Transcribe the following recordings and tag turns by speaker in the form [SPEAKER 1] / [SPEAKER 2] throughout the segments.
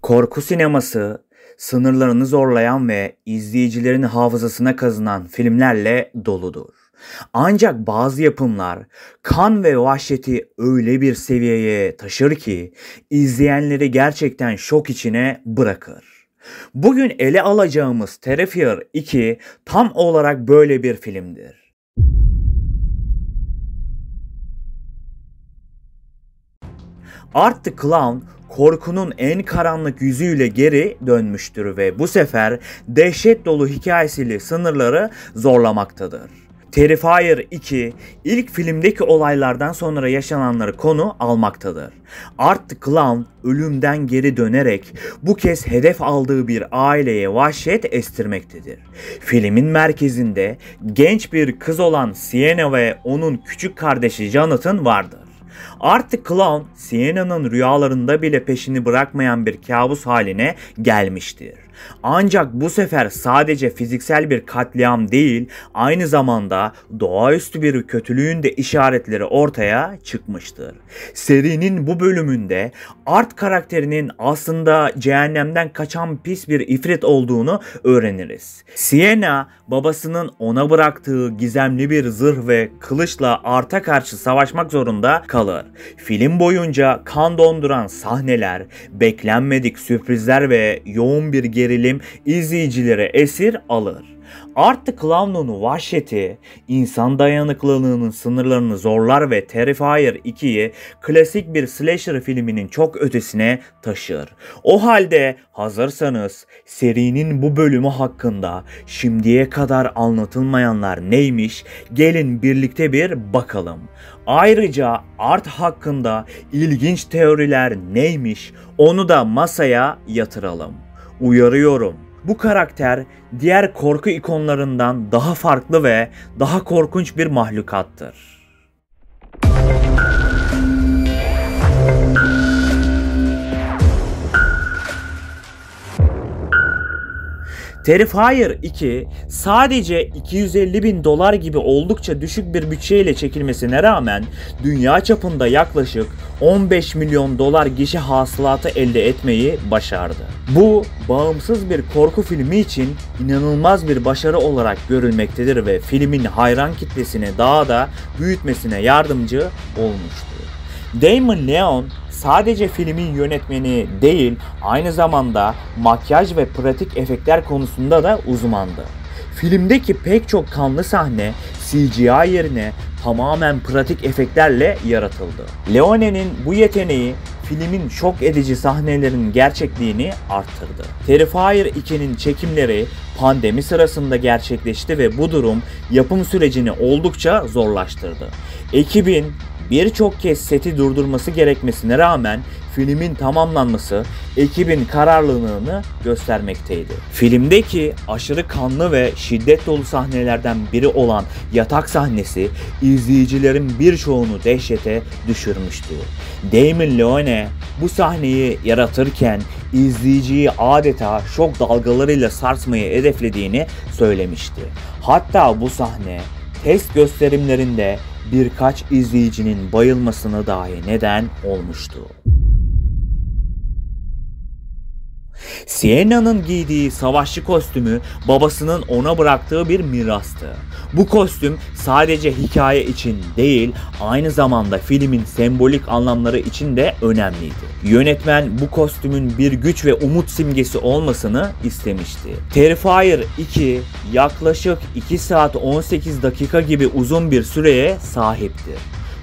[SPEAKER 1] Korku sineması, sınırlarını zorlayan ve izleyicilerin hafızasına kazınan filmlerle doludur. Ancak bazı yapımlar kan ve vahşeti öyle bir seviyeye taşır ki izleyenleri gerçekten şok içine bırakır. Bugün ele alacağımız Terrifier 2 tam olarak böyle bir filmdir. Art the Clown korkunun en karanlık yüzüyle geri dönmüştür ve bu sefer dehşet dolu hikayesiyle sınırları zorlamaktadır. Terrifier 2 ilk filmdeki olaylardan sonra yaşananları konu almaktadır. Art the Clown ölümden geri dönerek bu kez hedef aldığı bir aileye vahşet estirmektedir. Filmin merkezinde genç bir kız olan Sienna ve onun küçük kardeşi Jonathan vardır. Art the Clown, Sienna'nın rüyalarında bile peşini bırakmayan bir kabus haline gelmiştir. Ancak bu sefer sadece fiziksel bir katliam değil, aynı zamanda doğaüstü bir kötülüğün de işaretleri ortaya çıkmıştır. Serinin bu bölümünde Art karakterinin aslında cehennemden kaçan pis bir ifrit olduğunu öğreniriz. Sienna, babasının ona bıraktığı gizemli bir zırh ve kılıçla Art'a karşı savaşmak zorunda kalır. Film boyunca kan donduran sahneler, beklenmedik sürprizler ve yoğun bir gerilim izleyicilere esir alır. Art the Clown'un vahşeti, insan dayanıklılığının sınırlarını zorlar ve Terrifier 2'yi klasik bir slasher filminin çok ötesine taşır. O halde hazırsanız serinin bu bölümü hakkında şimdiye kadar anlatılmayanlar neymiş, gelin birlikte bir bakalım. Ayrıca Art hakkında ilginç teoriler neymiş, onu da masaya yatıralım. Uyarıyorum. Bu karakter diğer korku ikonlarından daha farklı ve daha korkunç bir mahlukattır. Terrifier 2 sadece $250.000 gibi oldukça düşük bir bütçeyle çekilmesine rağmen dünya çapında yaklaşık $15 milyon gişe hasılatı elde etmeyi başardı. Bu bağımsız bir korku filmi için inanılmaz bir başarı olarak görülmektedir ve filmin hayran kitlesini daha da büyütmesine yardımcı olmuştur. Damon Leone sadece filmin yönetmeni değil, aynı zamanda makyaj ve pratik efektler konusunda da uzmandı. Filmdeki pek çok kanlı sahne CGI yerine tamamen pratik efektlerle yaratıldı. Leone'nin bu yeteneği filmin şok edici sahnelerinin gerçekliğini arttırdı. Terrifier 2'nin çekimleri pandemi sırasında gerçekleşti ve bu durum yapım sürecini oldukça zorlaştırdı. Ekibin birçok kez seti durdurması gerekmesine rağmen filmin tamamlanması ekibin kararlılığını göstermekteydi. Filmdeki aşırı kanlı ve şiddet dolu sahnelerden biri olan yatak sahnesi izleyicilerin birçoğunu dehşete düşürmüştü. Damon Leone bu sahneyi yaratırken izleyiciyi adeta şok dalgalarıyla sarsmayı hedeflediğini söylemişti. Hatta bu sahne test gösterimlerinde birkaç izleyicinin bayılmasına dahi neden olmuştu. Sienna'nın giydiği savaşçı kostümü babasının ona bıraktığı bir mirastı. Bu kostüm sadece hikaye için değil, aynı zamanda filmin sembolik anlamları için de önemliydi. Yönetmen bu kostümün bir güç ve umut simgesi olmasını istemişti. Terrifier 2 yaklaşık 2 saat 18 dakika gibi uzun bir süreye sahipti.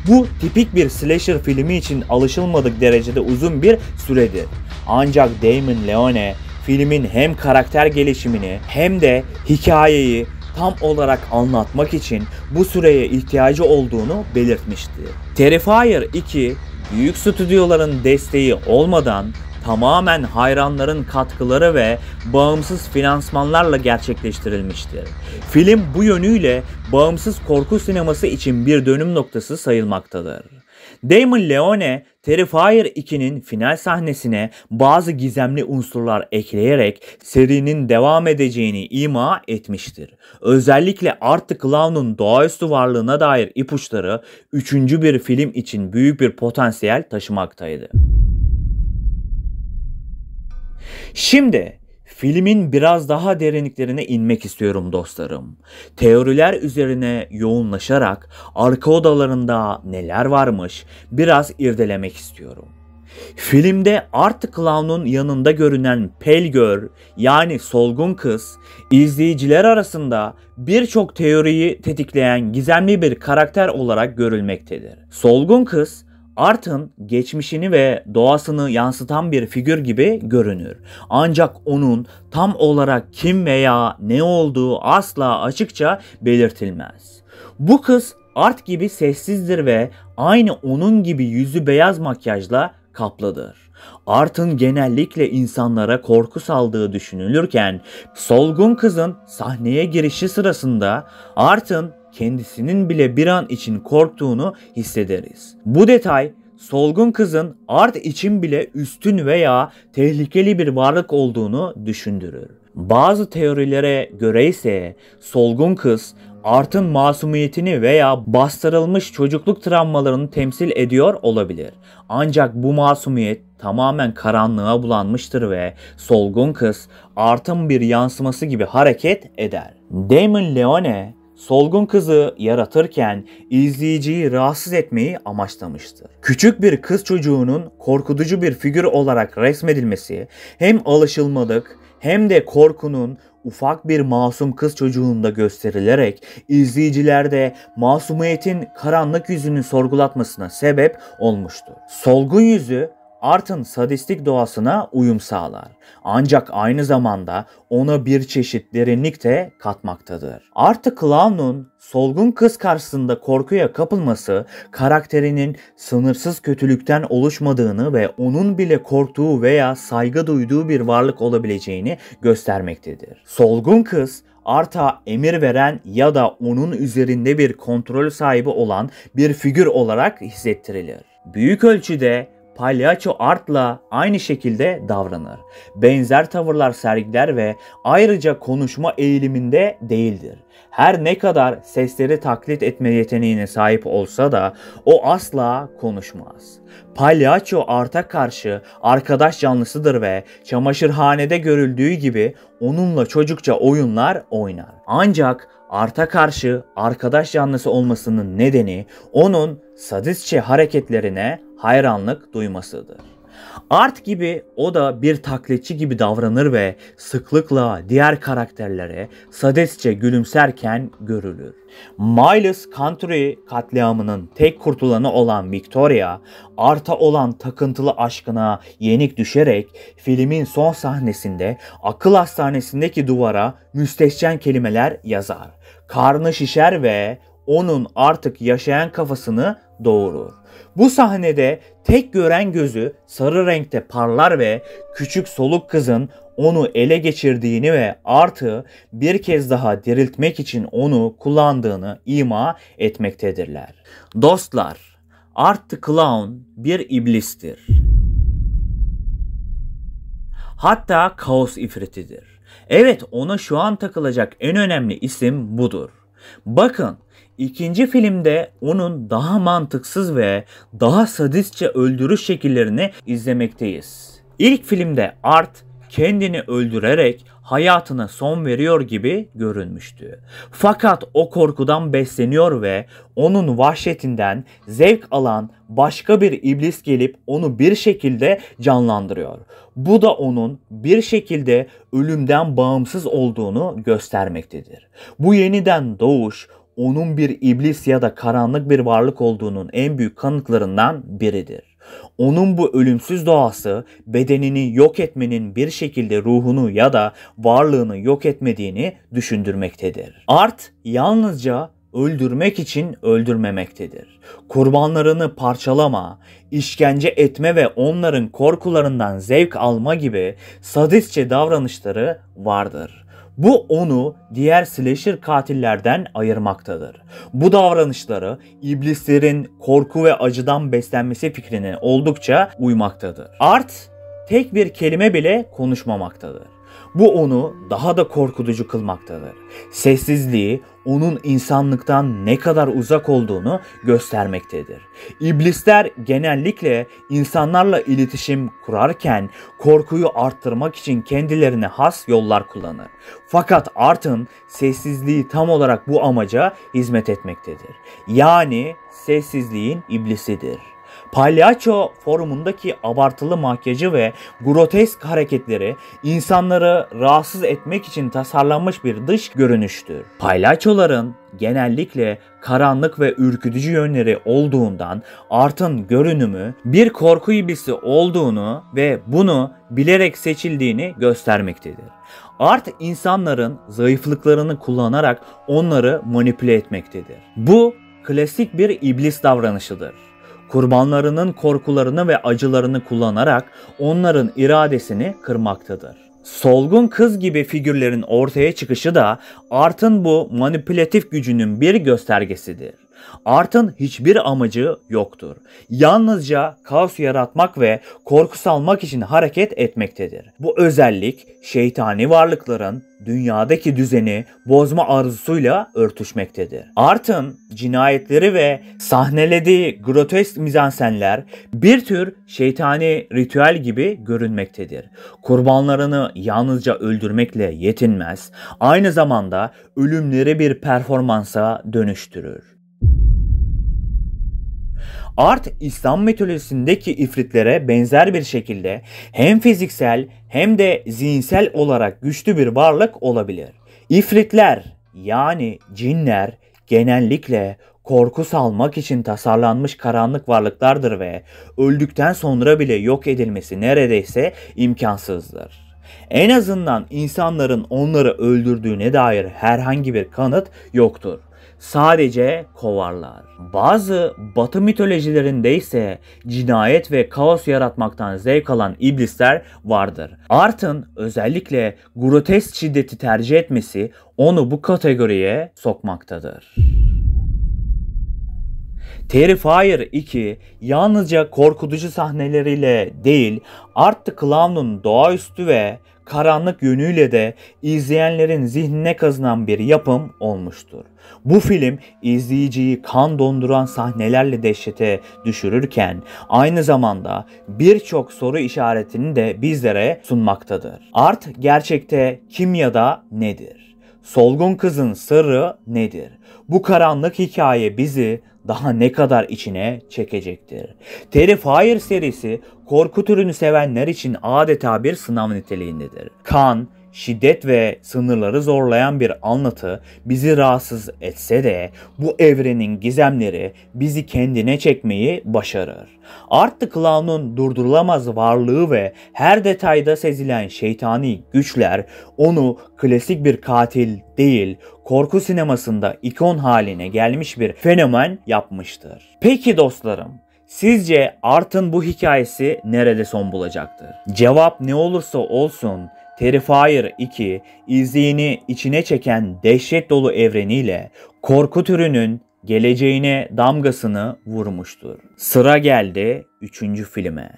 [SPEAKER 1] Bu tipik bir slasher filmi için alışılmadık derecede uzun bir süredir. Ancak Damon Leone filmin hem karakter gelişimini hem de hikayeyi tam olarak anlatmak için bu süreye ihtiyacı olduğunu belirtmişti. Terrifier 2 büyük stüdyoların desteği olmadan tamamen hayranların katkıları ve bağımsız finansmanlarla gerçekleştirilmiştir. Film bu yönüyle bağımsız korku sineması için bir dönüm noktası sayılmaktadır. Damon Leone, Terrifier 2'nin final sahnesine bazı gizemli unsurlar ekleyerek serinin devam edeceğini ima etmiştir. Özellikle Art the Clown'un doğaüstü varlığına dair ipuçları üçüncü bir film için büyük bir potansiyel taşımaktaydı. Şimdi filmin biraz daha derinliklerine inmek istiyorum dostlarım. Teoriler üzerine yoğunlaşarak arka odalarında neler varmış biraz irdelemek istiyorum. Filmde Art the Clown'un yanında görünen Pelgör yani solgun kız izleyiciler arasında birçok teoriyi tetikleyen gizemli bir karakter olarak görülmektedir. Solgun kız Art'ın geçmişini ve doğasını yansıtan bir figür gibi görünür. Ancak onun tam olarak kim veya ne olduğu asla açıkça belirtilmez. Bu kız Art gibi sessizdir ve aynı onun gibi yüzü beyaz makyajla kaplıdır. Art'ın genellikle insanlara korku saldığı düşünülürken solgun kızın sahneye girişi sırasında Art'ın kendisinin bile bir an için korktuğunu hissederiz. Bu detay solgun kızın Art için bile üstün veya tehlikeli bir varlık olduğunu düşündürür. Bazı teorilere göre ise solgun kız Art'ın masumiyetini veya bastırılmış çocukluk travmalarını temsil ediyor olabilir. Ancak bu masumiyet tamamen karanlığa bulanmıştır ve solgun kız Art'ın bir yansıması gibi hareket eder. Damon Leone solgun kızı yaratırken izleyiciyi rahatsız etmeyi amaçlamıştır. Küçük bir kız çocuğunun korkutucu bir figür olarak resmedilmesi hem alışılmadık hem de korkunun ufak bir masum kız çocuğunda gösterilerek izleyicilerde masumiyetin karanlık yüzünü sorgulatmasına sebep olmuştur. Solgun yüzü Art'ın sadistik doğasına uyum sağlar. Ancak aynı zamanda ona bir çeşit derinlik de katmaktadır. Art the Clown'un solgun kız karşısında korkuya kapılması karakterinin sınırsız kötülükten oluşmadığını ve onun bile korktuğu veya saygı duyduğu bir varlık olabileceğini göstermektedir. Solgun kız Art'a emir veren ya da onun üzerinde bir kontrol sahibi olan bir figür olarak hissettirilir. Büyük ölçüde Palyaço Art'la aynı şekilde davranır. Benzer tavırlar sergiler ve ayrıca konuşma eğiliminde değildir. Her ne kadar sesleri taklit etme yeteneğine sahip olsa da o asla konuşmaz. Palyaço Art'a karşı arkadaş canlısıdır ve çamaşırhanede görüldüğü gibi onunla çocukça oyunlar oynar. Ancak Art'a karşı arkadaş canlısı olmasının nedeni onun sadistçe hareketlerine hayranlık duymasıdır. Art gibi o da bir taklitçi gibi davranır ve sıklıkla diğer karakterlere sadistçe gülümserken görülür. Miles Country katliamının tek kurtulanı olan Victoria, Art'a olan takıntılı aşkına yenik düşerek filmin son sahnesinde akıl hastanesindeki duvara müstehcen kelimeler yazar. Karnı şişer ve onun artık yaşayan kafasını doğurur. Bu sahnede tek gören gözü sarı renkte parlar ve küçük soluk kızın onu ele geçirdiğini ve Art'ı bir kez daha diriltmek için onu kullandığını ima etmektedirler. Dostlar, Art the Clown bir iblistir. Hatta kaos ifritidir. Evet, ona şu an takılacak en önemli isim budur. Bakın, İkinci filmde onun daha mantıksız ve daha sadistçe öldürüş şekillerini izlemekteyiz. İlk filmde Art kendini öldürerek hayatına son veriyor gibi görünmüştü. Fakat o korkudan besleniyor ve onun vahşetinden zevk alan başka bir iblis gelip onu bir şekilde canlandırıyor. Bu da onun bir şekilde ölümden bağımsız olduğunu göstermektedir. Bu yeniden doğuş onun bir iblis ya da karanlık bir varlık olduğunun en büyük kanıtlarından biridir. Onun bu ölümsüz doğası bedenini yok etmenin bir şekilde ruhunu ya da varlığını yok etmediğini düşündürmektedir. Art yalnızca öldürmek için öldürmemektedir. Kurbanlarını parçalama, işkence etme ve onların korkularından zevk alma gibi sadistçe davranışları vardır. Bu onu diğer slasher katillerden ayırmaktadır. Bu davranışları iblislerin korku ve acıdan beslenmesi fikrine oldukça uymaktadır. Art tek bir kelime bile konuşmamaktadır. Bu onu daha da korkutucu kılmaktadır. Sessizliği onun insanlıktan ne kadar uzak olduğunu göstermektedir. İblisler genellikle insanlarla iletişim kurarken korkuyu arttırmak için kendilerine has yollar kullanır. Fakat Art'ın sessizliği tam olarak bu amaca hizmet etmektedir. Yani sessizliğin iblisidir. Palyaço formundaki abartılı makyajı ve grotesk hareketleri insanları rahatsız etmek için tasarlanmış bir dış görünüştür. Palyaçoların genellikle karanlık ve ürkütücü yönleri olduğundan Art'ın görünümü bir korku iblisi olduğunu ve bunu bilerek seçildiğini göstermektedir. Art insanların zayıflıklarını kullanarak onları manipüle etmektedir. Bu klasik bir iblis davranışıdır. Kurbanlarının korkularını ve acılarını kullanarak onların iradesini kırmaktadır. Solgun kız gibi figürlerin ortaya çıkışı da Art'ın bu manipülatif gücünün bir göstergesidir. Art'ın hiçbir amacı yoktur. Yalnızca kaos yaratmak ve korku salmak için hareket etmektedir. Bu özellik şeytani varlıkların dünyadaki düzeni bozma arzusuyla örtüşmektedir. Art'ın cinayetleri ve sahnelediği grotesk mizansenler bir tür şeytani ritüel gibi görünmektedir. Kurbanlarını yalnızca öldürmekle yetinmez, aynı zamanda ölümleri bir performansa dönüştürür. Art, İslam mitolojisindeki ifritlere benzer bir şekilde hem fiziksel hem de zihinsel olarak güçlü bir varlık olabilir. İfritler yani cinler genellikle korku salmak için tasarlanmış karanlık varlıklardır ve öldükten sonra bile yok edilmesi neredeyse imkansızdır. En azından insanların onları öldürdüğüne dair herhangi bir kanıt yoktur. Sadece kovarlar. Bazı Batı mitolojilerinde ise cinayet ve kaos yaratmaktan zevk alan iblisler vardır. Art'ın özellikle grotesk şiddeti tercih etmesi onu bu kategoriye sokmaktadır. Terrifier 2 yalnızca korkutucu sahneleriyle değil, Art the Clown'un doğaüstü ve karanlık yönüyle de izleyenlerin zihnine kazınan bir yapım olmuştur. Bu film izleyiciyi kan donduran sahnelerle dehşete düşürürken aynı zamanda birçok soru işaretini de bizlere sunmaktadır. Art gerçekte kim ya da nedir? Solgun kızın sırrı nedir? Bu karanlık hikaye bizi daha ne kadar içine çekecektir. Terrifier serisi korku türünü sevenler için adeta bir sınav niteliğindedir. Kan, şiddet ve sınırları zorlayan bir anlatı bizi rahatsız etse de bu evrenin gizemleri bizi kendine çekmeyi başarır. Art the Clown'un durdurulamaz varlığı ve her detayda sezilen şeytani güçler onu klasik bir katil değil, korku sinemasında ikon haline gelmiş bir fenomen yapmıştır. Peki dostlarım, sizce Art'ın bu hikayesi nerede son bulacaktır? Cevap ne olursa olsun Terrifier 2 izleyeni içine çeken dehşet dolu evreniyle korku türünün geleceğine damgasını vurmuştur. Sıra geldi 3. filme.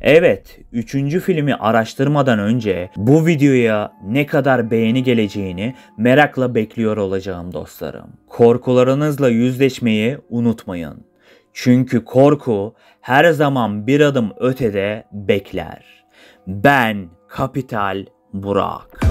[SPEAKER 1] Evet, 3. filmi araştırmadan önce bu videoya ne kadar beğeni geleceğini merakla bekliyor olacağım dostlarım. Korkularınızla yüzleşmeyi unutmayın. Çünkü korku her zaman bir adım ötede bekler. Ben Kapital Burak.